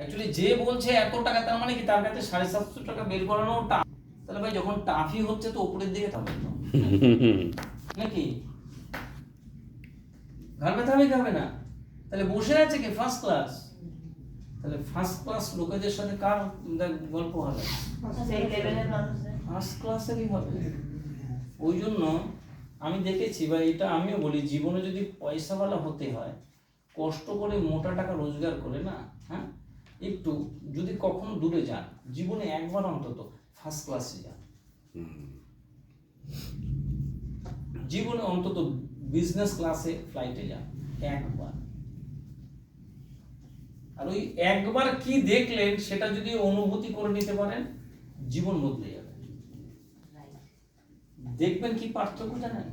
Actually যে বলছে এত টাকা, তার মানে কি তার কাছে 750 টাকা বের করানো টাফ। তাহলে ভাই যখন টাফই হচ্ছে তো উপরের দিকে থাকবে তো নাকি ঘাড় ব্যথা হবে কি হবে না? তাহলে বসে আছে কি ফার্স্ট ক্লাস, তাহলে ফার্স্ট ক্লাস লোকেদের সাথে কার গল্প হবে? সেই লেভেলের মানুষদের ফার্স্ট ক্লাসেরই হবে। ওই জন্য আমি দেখেছি বা এটা আমিও বলি, জীবনে যদি পয়সাওয়ালা হতে হয়, কষ্ট করে মোটা টাকা রোজগার করে না, হ্যাঁ, একটু যদি কখনো দূরে যান, জীবনে একবার অন্তত ফার্স্ট ক্লাসে যান, জীবনে অন্তত বিজনেস ক্লাসে ফ্লাইটে যান একবার। আর ওই একবার কি দেখলেন সেটা যদি অনুভূতি করে নিতে পারেন, জীবন বদলে যাবে। দেখবেন কি পার্থক্য জানেন?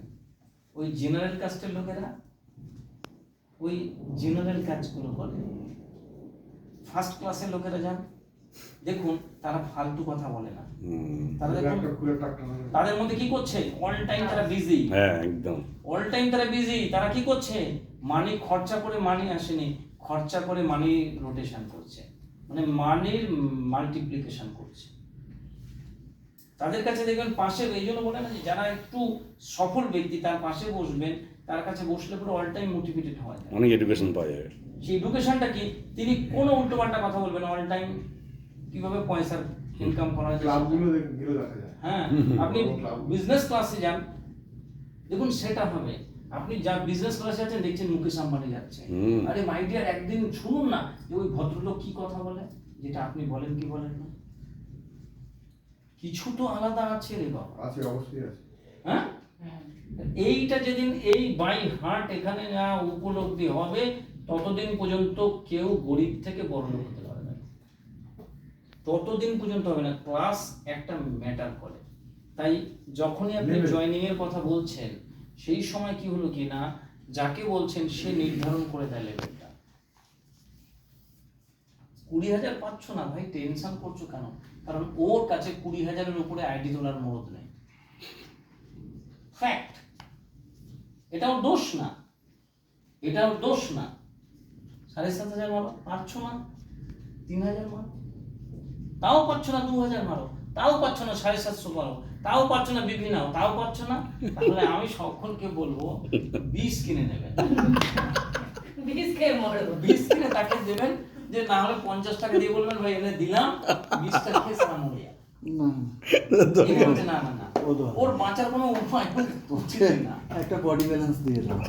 ওই জেনারেল কাস্টের লোকেরা ওই জেনারেল কাজগুলো করে, ফার্স্ট ক্লাসের লোকেরা যান, দেখুন তারা ফালতু কথা বলে না। তারা দেখুন তাদের মধ্যে কি করছে, অল টাইম তারা বিজি। হ্যাঁ একদম অল টাইম তারা বিজি। তারা কি করছে, মানি খরচা করে মানি আসেনি, খরচা করে মানি রোটেশন করছে, মানে মানির মাল্টিপ্লিকেশন করছে। তাদের কাছে দেখবেন পাশে, এই জন্য বলে না যে যারা একটু সফল ব্যক্তি তার পাশে বসবেন, তার কাছে বসলে পুরো অল টাইম মোটিভেটেড হয়। অনেক এডুকেশন পাওয়া যাবে। সেই এডুকেশনটা কি, তিনি কোনো উল্টোপাল্টা কথা বলবেন, অল টাইম কিভাবে পয়সা ইনকাম করা যায়। হ্যাঁ, আপনি বিজনেস ক্লাসে যান, দেখুন সেটা হবে। আপনি যা বিজনেস ক্লাসে আছেন, দেখছেন মুকেশ আম্বানি যাচ্ছে, আরে মাই ডিয়ার একদিন শুনুন না যে ওই ভদ্রলোক কি কথা বলে, যেটা আপনি বলেন কি বলেন না, কিছু তো আলাদা আছে রে বাবা। আছে, অবশ্যই আছে। হ্যাঁ, এইটা যেদিন এই বাই হার্ট এখানে না উপলব্ধি হবে, ততদিন পর্যন্ত কেউ গরিব থেকে বড় লোক হতে পারবে না, ততদিন পর্যন্ত হবে না। ক্লাস একটা ম্যাটার করে। তাই যখনই আপনি জয়েনিং এর কথা বলছেন, সেই সময় কি হলো কি না, যাকে বলছেন সে নির্ধারণ করে দেয় লেভেলটা। 20,000 পাচ্ছ না ভাই, টেনশন করছো কেন? কারণ ওর কাছে 20,000-এর উপরে আইডি তোলার মরদ নেই। ফ্যাক্ট। এটা ওর দোষ না, এটা ওর দোষ না। 7,500 মারো, পাচ্ছ না 3,000 মারো, তাও পাচ্ছ না 2,000 মারো, তাও পাচ্ছ না 750 মারো, তাও পাচ্ছ না বিপি নাও, তাও পাচ্ছ না। তাহলে আমি সকলকে বলবো 20 কিনে নেবেন, 20 কে মরো, 20 কিনে তাকে দেবেন, যে না হলে 50 টাকা দিয়ে বলবেন ভাই এনে দিলাম, 20 টাকা খেয়ে সারা মরে যাবে। না না না, ওর বাঁচার কোনো উপায় না, একটা বডি ব্যালেন্স দিয়ে দাও।